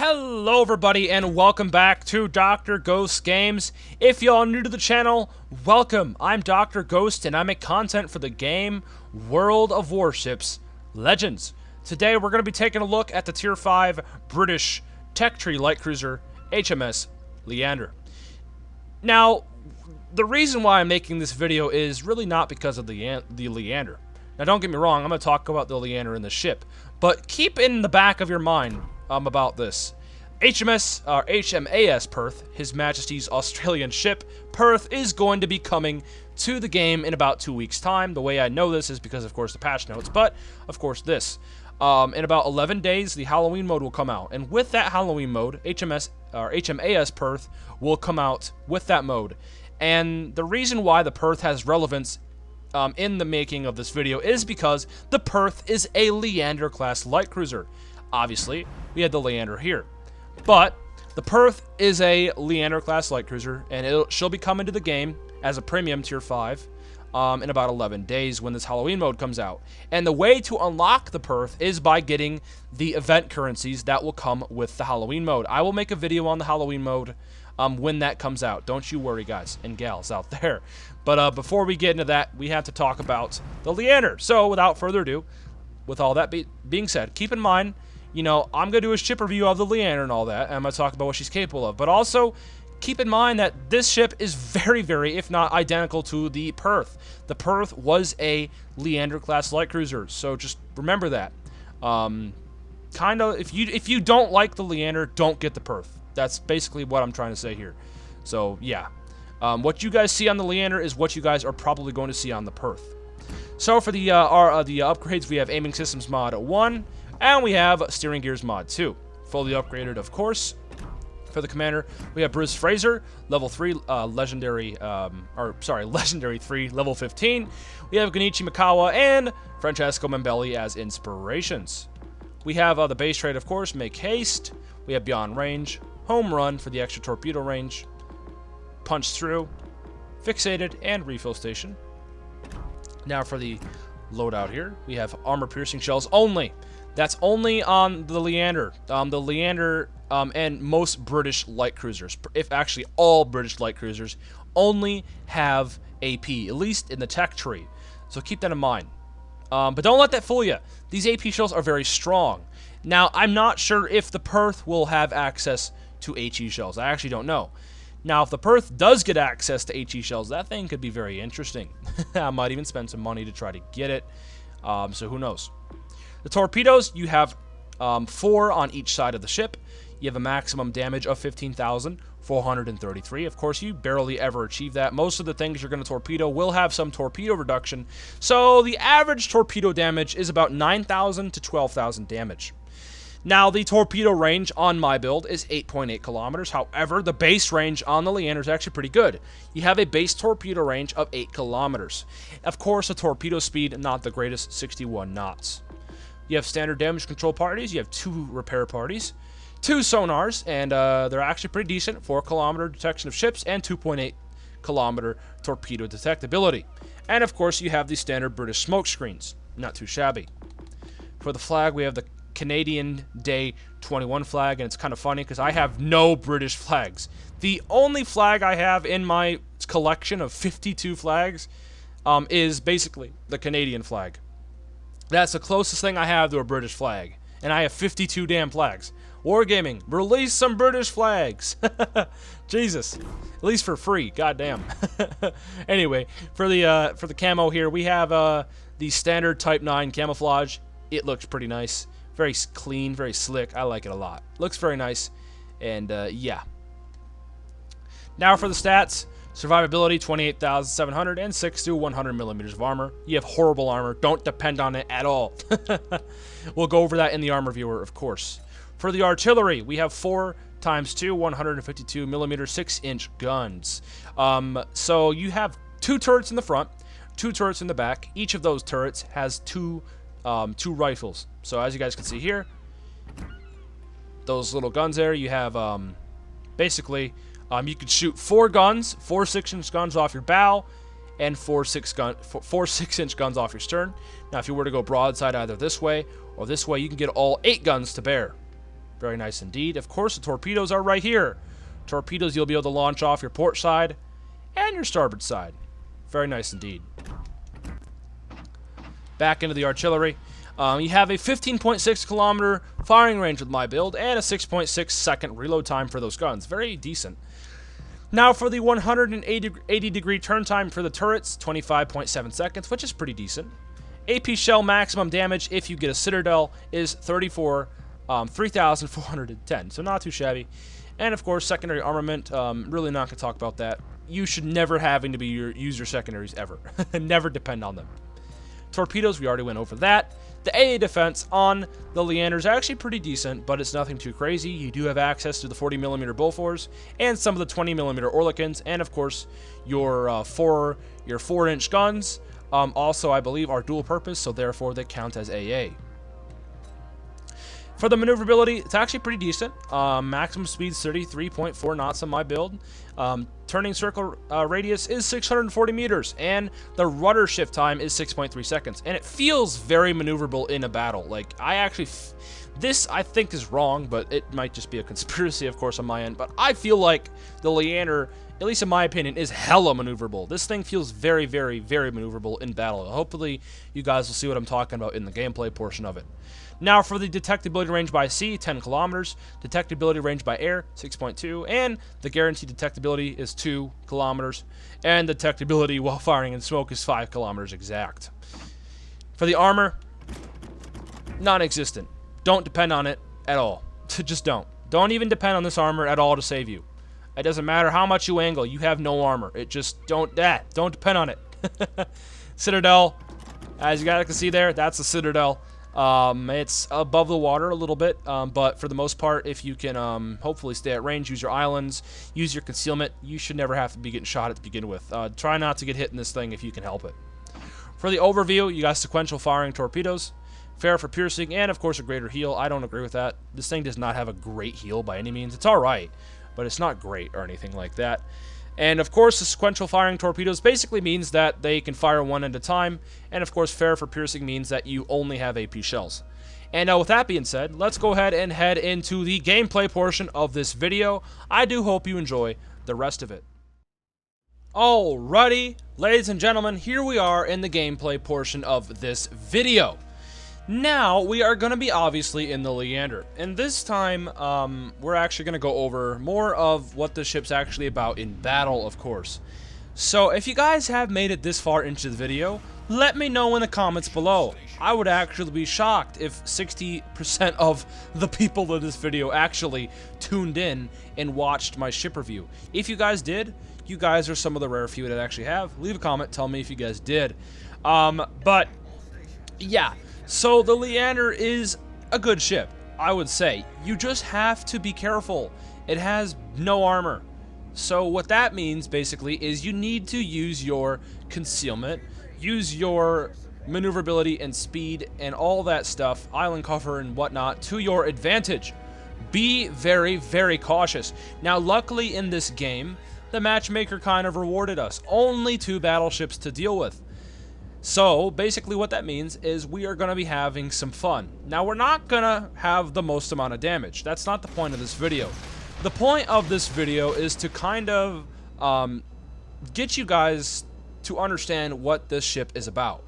Hello everybody and welcome back to Dr. Ghost Games. If y'all new to the channel, welcome. I'm Dr. Ghost and I make content for the game World of Warships Legends. Today we're going to be taking a look at the Tier 5 British tech tree light cruiser HMS Leander. Now, the reason why I'm making this video is really not because of the Leander. Now don't get me wrong, I'm going to talk about the Leander in the ship, but keep in the back of your mind about this. HMAS Perth, His Majesty's Australian ship, Perth, is going to be coming to the game in about 2 weeks' time. The way I know this is because, of course, the patch notes, but, of course, this. In about 11 days, the Halloween mode will come out, and with that Halloween mode, HMAS Perth will come out with that mode. And the reason why the Perth has relevance in the making of this video is because the Perth is a Leander Class light cruiser. Obviously, we had the Leander here. But the Perth is a Leander Class light cruiser, and she'll be coming to the game as a premium Tier 5 in about 11 days when this Halloween mode comes out. And the way to unlock the Perth is by getting the event currencies that will come with the Halloween mode. I will make a video on the Halloween mode when that comes out. Don't you worry, guys and gals out there. But before we get into that, we have to talk about the Leander. So without further ado, with all that being said, keep in mind, you know, I'm going to do a ship review of the Leander and all that, and I'm going to talk about what she's capable of. But also, keep in mind that this ship is very, very, if not identical to the Perth. The Perth was a Leander Class light cruiser, so just remember that. Kind of, if you don't like the Leander, don't get the Perth. That's basically what I'm trying to say here. So, yeah. What you guys see on the Leander is what you guys are probably going to see on the Perth. So, for the upgrades, we have Aiming Systems Mod 1, and we have Steering Gears Mod 2. Fully upgraded, of course. For the commander, we have Bruce Fraser, level 3, Legendary 3, level 15. We have Genichi Mikawa and Francesco Membelli as inspirations. We have the base trade, of course, Make Haste. We have Beyond Range, Home Run for the extra torpedo range, Punch Through, Fixated, and Refill Station. Now for the loadout here, we have armor-piercing shells only. That's only on the Leander. The Leander and most British light cruisers, if actually all British light cruisers, only have AP, at least in the tech tree. So keep that in mind. But don't let that fool you. These AP shells are very strong. Now, I'm not sure if the Perth will have access to HE shells. I actually don't know. Now, if the Perth does get access to HE shells, that thing could be very interesting. I might even spend some money to try to get it. So who knows? The torpedoes, you have 4 on each side of the ship. You have a maximum damage of 15,433. Of course, you barely ever achieve that. Most of the things you're going to torpedo will have some torpedo reduction. So the average torpedo damage is about 9,000 to 12,000 damage. Now, the torpedo range on my build is 8.8 kilometers. However, the base range on the Leander is actually pretty good. You have a base torpedo range of 8 kilometers. Of course, the torpedo speed, not the greatest, 61 knots. You have standard damage control parties. You have 2 repair parties, 2 sonars, and they're actually pretty decent. 4-kilometer detection of ships and 2.8-kilometer torpedo detectability. And, of course, you have the standard British smoke screens. Not too shabby. For the flag, we have the Canadian Day 21 flag, and it's kind of funny because I have no British flags. The only flag I have in my collection of 52 flags is basically the Canadian flag. That's the closest thing I have to a British flag, and I have 52 damn flags. Wargaming, release some British flags. Jesus, at least for free. Goddamn. Anyway, for the camo here, we have the standard Type 9 camouflage. It looks pretty nice. Very clean, very slick. I like it a lot. Looks very nice. And, yeah. Now for the stats. Survivability, 28,700, and 6 to 100 millimeters of armor. You have horrible armor. Don't depend on it at all. We'll go over that in the armor viewer, of course. For the artillery, we have 4 times 2 152 millimeter 6-inch guns. So you have 2 turrets in the front, 2 turrets in the back. Each of those turrets has 2 rifles. So as you guys can see here, those little guns there, you have basically you could shoot 4 guns, 4 6-inch guns off your bow, and 4 6-inch guns off your stern. Now, if you were to go broadside either this way or this way, you can get all 8 guns to bear. Very nice indeed. Of course, the torpedoes are right here. Torpedoes you'll be able to launch off your port side and your starboard side. Very nice indeed. Back into the artillery. You have a 15.6 kilometer firing range with my build and a 6.6 second reload time for those guns. Very decent. Now for the 180 degree turn time for the turrets, 25.7 seconds, which is pretty decent. AP shell maximum damage if you get a Citadel is 3,410, so not too shabby. And of course, secondary armament, really not going to talk about that. You should never having to use your secondaries ever. Never depend on them. Torpedoes, we already went over that. The AA defense on the Leander is actually pretty decent, but it's nothing too crazy. You do have access to the 40mm Bofors and some of the 20mm Oerlikons, and of course your 4-inch guns. Also, I believe, are dual purpose, so therefore they count as AA. For the maneuverability, it's actually pretty decent. Maximum speed 33.4 knots on my build. Turning circle radius is 640 meters, and the rudder shift time is 6.3 seconds. And it feels very maneuverable in a battle. Like, this I think is wrong, but it might just be a conspiracy, of course, on my end. But I feel like the Leander, at least in my opinion, is hella maneuverable. This thing feels very, very, very maneuverable in battle. Hopefully, you guys will see what I'm talking about in the gameplay portion of it. Now, for the detectability range by sea, 10 kilometers. Detectability range by air, 6.2. And the guaranteed detectability is 2 kilometers. And detectability while firing in smoke is 5 kilometers exact. For the armor, non-existent. Don't depend on it at all. Just don't. Don't even depend on this armor at all to save you. It doesn't matter how much you angle. You have no armor. It just don't depend on it. Citadel, as you guys can see there, that's the Citadel. It's above the water a little bit, but for the most part, if you can hopefully stay at range, use your islands, use your concealment, you should never have to be getting shot at to begin with. Try not to get hit in this thing if you can help it. For the overview, you got sequential firing torpedoes, fair for piercing, and of course a greater heal. I don't agree with that. This thing does not have a great heal by any means. It's alright, but it's not great or anything like that. And of course, the sequential firing torpedoes basically means that they can fire one at a time, and of course, fair for piercing means that you only have AP shells. And with that being said, let's go ahead and head into the gameplay portion of this video. I do hope you enjoy the rest of it. Alrighty, ladies and gentlemen, here we are in the gameplay portion of this video. Now, we are going to be obviously in the Leander, and this time, we're actually going to go over more of what the ship's actually about in battle, of course. So, if you guys have made it this far into the video, let me know in the comments below. I would actually be shocked if 60% of the people in this video actually tuned in and watched my ship review. If you guys did, you guys are some of the rare few that actually have. Leave a comment, tell me if you guys did. But, yeah. So the Leander is a good ship, I would say. You just have to be careful. It has no armor. So what that means, basically, is you need to use your concealment, use your maneuverability and speed and all that stuff, island cover and whatnot, to your advantage. Be very, very cautious. Now, luckily in this game, the matchmaker kind of rewarded us. Only 2 battleships to deal with. So, basically what that means is we are going to be having some fun. Now, we're not going to have the most amount of damage. That's not the point of this video. The point of this video is to kind of get you guys to understand what this ship is about.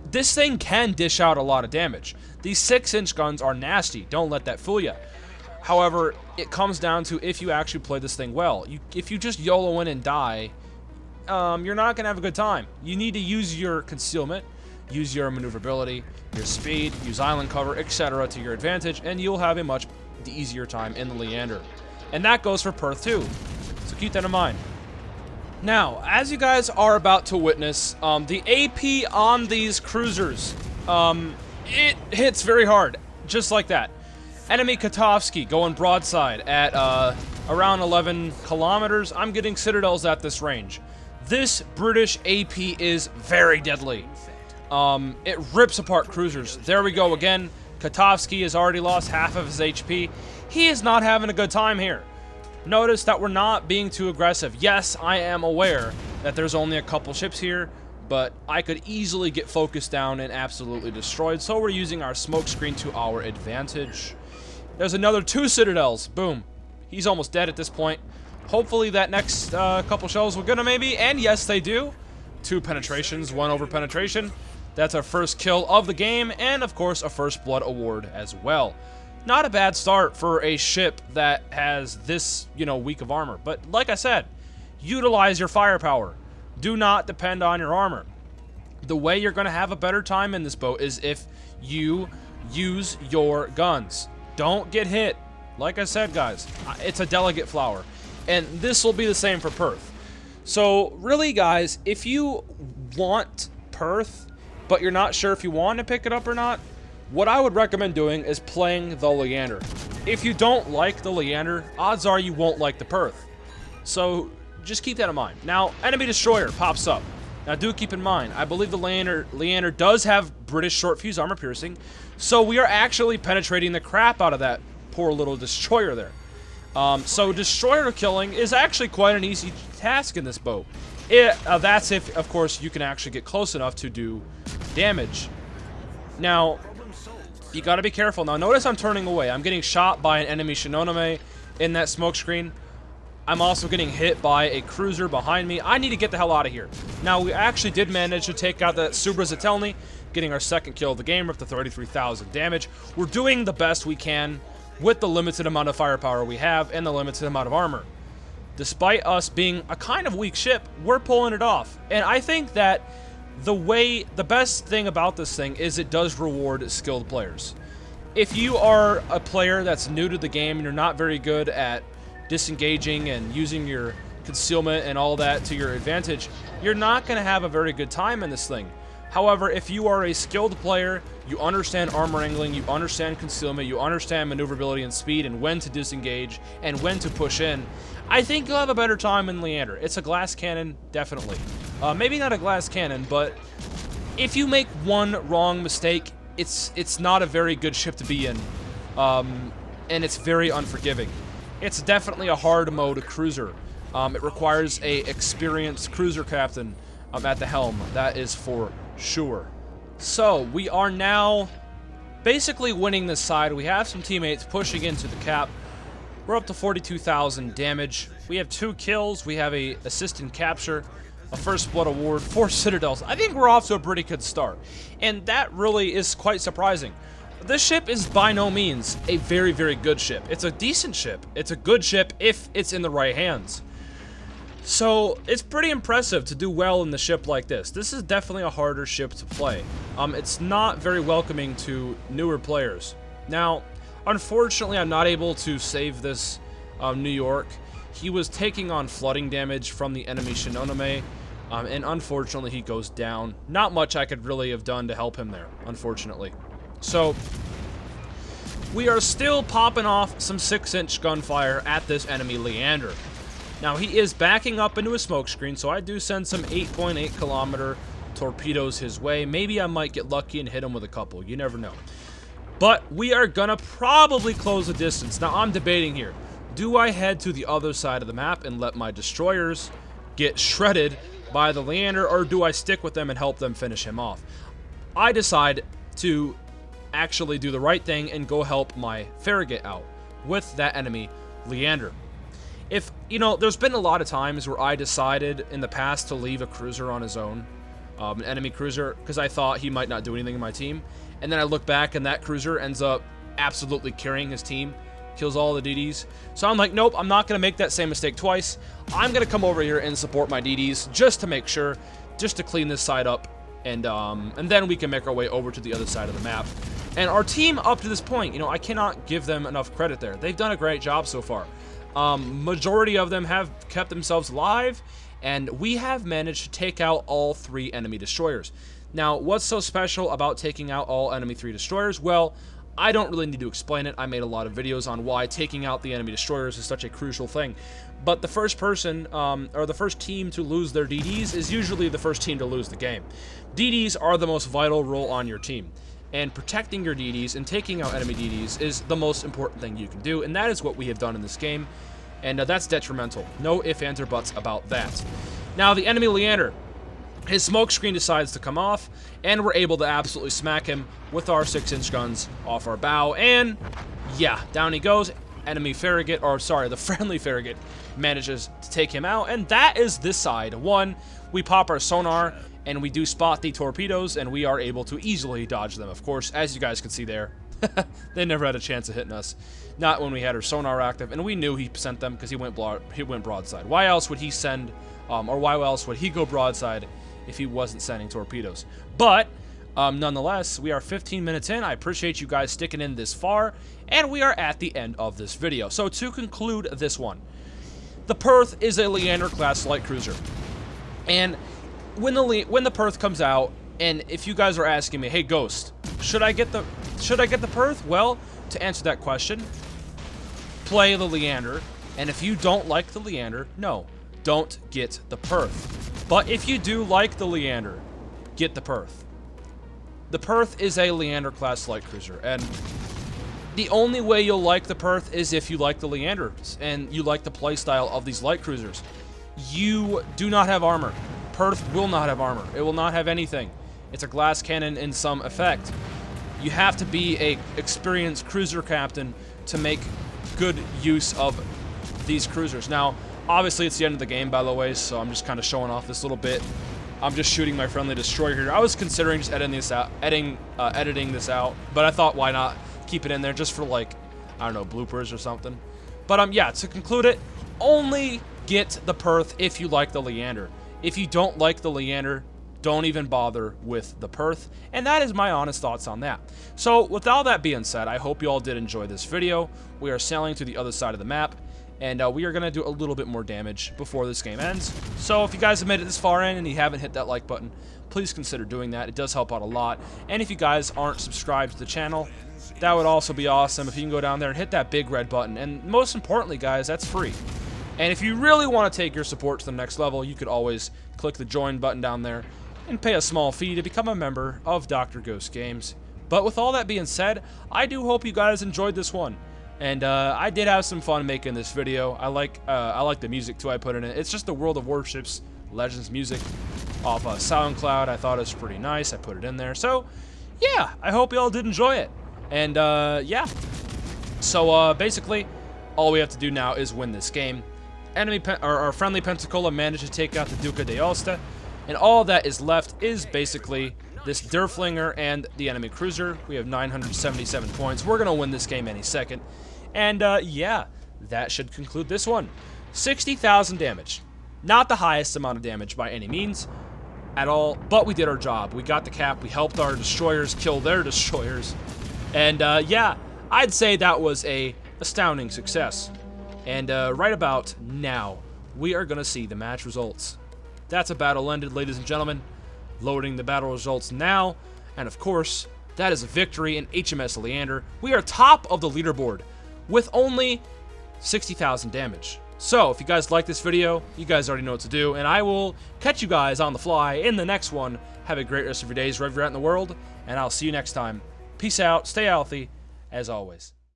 This thing can dish out a lot of damage. These 6-inch guns are nasty. Don't let that fool you. However, it comes down to if you actually play this thing well. If you just YOLO in and die, you're not going to have a good time. You need to use your concealment, use your maneuverability, your speed, use island cover, etc. to your advantage, and you'll have a much easier time in the Leander. And that goes for Perth too, so keep that in mind. Now, as you guys are about to witness, the AP on these cruisers, it hits very hard, just like that. Enemy Katovsky going broadside at around 11 kilometers. I'm getting Citadels at this range. This British AP is very deadly. It rips apart cruisers. There we go again. Katovsky has already lost half of his HP. He is not having a good time here. Notice that we're not being too aggressive. Yes, I am aware that there's only a couple ships here, but I could easily get focused down and absolutely destroyed, so we're using our smoke screen to our advantage. There's another 2 citadels. Boom. He's almost dead at this point. Hopefully that next couple shells will get him maybe. And yes, they do. 2 penetrations, 1 over penetration. That's our first kill of the game. And of course, a first blood award as well. Not a bad start for a ship that has this, weak of armor. But like I said, utilize your firepower. Do not depend on your armor. The way you're going to have a better time in this boat is if you use your guns. Don't get hit. Like I said, guys, it's a delegate flower. And this will be the same for Perth. So, really, guys, if you want Perth, but you're not sure if you want to pick it up or not, what I would recommend doing is playing the Leander. If you don't like the Leander, odds are you won't like the Perth. So, just keep that in mind. Now, enemy destroyer pops up. Now, do keep in mind, I believe the Leander does have British short fuse armor piercing, so we are actually penetrating the crap out of that poor little destroyer there. So destroyer killing is actually quite an easy task in this boat. That's if, of course, you can actually get close enough to do damage. Now, you gotta be careful. Now, notice I'm turning away. I'm getting shot by an enemy Shinonome in that smoke screen. I'm also getting hit by a cruiser behind me. I need to get the hell out of here. Now, we actually did manage to take out the Subra Zatelny, getting our second kill of the game with the 33,000 damage. We're doing the best we can with the limited amount of firepower we have and the limited amount of armor. Despite us being a kind of weak ship, we're pulling it off. And I think that the best thing about this thing is it does reward skilled players. If you are a player that's new to the game and you're not very good at disengaging and using your concealment and all that to your advantage, you're not going to have a very good time in this thing. However, if you are a skilled player, you understand armor angling, you understand concealment, you understand maneuverability and speed and when to disengage and when to push in, I think you'll have a better time in Leander. It's a glass cannon, definitely. Maybe not a glass cannon, but if you make one wrong mistake, it's not a very good ship to be in, and it's very unforgiving. It's definitely a hard mode cruiser. It requires a experienced cruiser captain at the helm, that is for sure. So, we are now basically winning this side. We have some teammates pushing into the cap. We're up to 42,000 damage. We have 2 kills. We have a assist in capture, a first blood award, 4 citadels. I think we're off to a pretty good start. And that really is quite surprising. This ship is by no means a very, very good ship. It's a decent ship. It's a good ship if it's in the right hands. So, it's pretty impressive to do well in the ship like this. This is definitely a harder ship to play. It's not very welcoming to newer players. Now, unfortunately, I'm not able to save this New York. He was taking on flooding damage from the enemy Shinonome, and unfortunately, he goes down. Not much I could really have done to help him there, unfortunately. So, we are still popping off some 6-inch gunfire at this enemy Leander. Now, he is backing up into a smoke screen, so I do send some 8.8 kilometer torpedoes his way. Maybe I might get lucky and hit him with a couple. You never know. But we are going to probably close the distance. Now, I'm debating here. Do I head to the other side of the map and let my destroyers get shredded by the Leander, or do I stick with them and help them finish him off? I decide to actually do the right thing and go help my Farragut out with that enemy Leander. If, there's been a lot of times where I decided in the past to leave a cruiser on his own, an enemy cruiser, because I thought he might not do anything in my team. And then I look back and that cruiser ends up absolutely carrying his team, kills all the DDs. So I'm like, nope, I'm not going to make that same mistake twice. I'm going to come over here and support my DDs just to make sure, just to clean this side up. And then we can make our way over to the other side of the map. And our team up to this point, I cannot give them enough credit there. They've done a great job so far. Majority of them have kept themselves alive, and we have managed to take out all 3 enemy destroyers. Now, what's so special about taking out all enemy 3 destroyers? Well, I don't really need to explain it. I made a lot of videos on why taking out the enemy destroyers is such a crucial thing. But the first person, or the first team to lose their DDs is usually the first team to lose the game. DDs are the most vital role on your team. And protecting your DDs and taking out enemy DDs is the most important thing you can do, and that is what we have done in this game, and that's detrimental. No ifs, ands, or buts about that. Now, the enemy Leander, his smoke screen decides to come off, and we're able to absolutely smack him with our 6-inch guns off our bow, and yeah, down he goes. Enemy Farragut, or sorry, the friendly Farragut manages to take him out, and that is this side. One, we pop our sonar, and we do spot the torpedoes, and we are able to easily dodge them. Of course, as you guys can see there, they never had a chance of hitting us. Not when we had our sonar active, and we knew he sent them because he went broadside. Why else would he send, or why else would he go broadside if he wasn't sending torpedoes? But nonetheless, we are 15 minutes in. I appreciate you guys sticking in this far, and we are at the end of this video. So to conclude this one, the Perth is a Leander Class light cruiser, and when the Perth comes out, and if you guys are asking me, hey Ghost, should I get the Perth? Well, to answer that question, play the Leander, and if you don't like the Leander, no, don't get the Perth. But if you do like the Leander, get the Perth. The Perth is a Leander Class light cruiser, and the only way you'll like the Perth is if you like the Leanders and you like the playstyle of these light cruisers. You do not have armor. Perth will not have armor. It will not have anything. It's a glass cannon in some effect. You have to be a experienced cruiser captain to make good use of these cruisers. Now, obviously it's the end of the game, by the way, so I'm just kind of showing off this little bit. I'm just shooting my friendly destroyer here. I was considering just editing this out, but I thought, why not keep it in there just for, like, I don't know, bloopers or something. But yeah, to conclude it, only get the Perth if you like the Leander. If you don't like the Leander, don't even bother with the Perth, and that is my honest thoughts on that. So with all that being said, I hope you all did enjoy this video. We are sailing to the other side of the map, and we are going to do a little bit more damage before this game ends. So if you guys have made it this far in and you haven't hit that like button, please consider doing that. It does help out a lot. And if you guys aren't subscribed to the channel, that would also be awesome if you can go down there and hit that big red button. And most importantly, guys, that's free. And if you really want to take your support to the next level, you could always click the join button down there and pay a small fee to become a member of Dr. Ghost Games. But with all that being said, I do hope you guys enjoyed this one. And I did have some fun making this video. I like the music too I put in it. It's just the World of Warships Legends music off SoundCloud. I thought it was pretty nice. I put it in there. So yeah, I hope you all did enjoy it. And yeah, so basically all we have to do now is win this game. Our friendly Pensacola managed to take out the Duca d'Aosta, and all that is left is basically this Derflinger and the enemy cruiser. We have 977 points. We're gonna win this game any second. And yeah, that should conclude this one. 60,000 damage. Not the highest amount of damage by any means at all, but we did our job. We got the cap, we helped our destroyers kill their destroyers. And yeah, I'd say that was a astounding success. And right about now, we are gonna see the match results. That's a battle ended, ladies and gentlemen. Loading the battle results now, and of course, that is a victory in HMS Leander. We are top of the leaderboard with only 60,000 damage. So, if you guys like this video, you guys already know what to do, and I will catch you guys on the fly in the next one. Have a great rest of your days wherever you're at in the world, and I'll see you next time. Peace out, stay healthy, as always.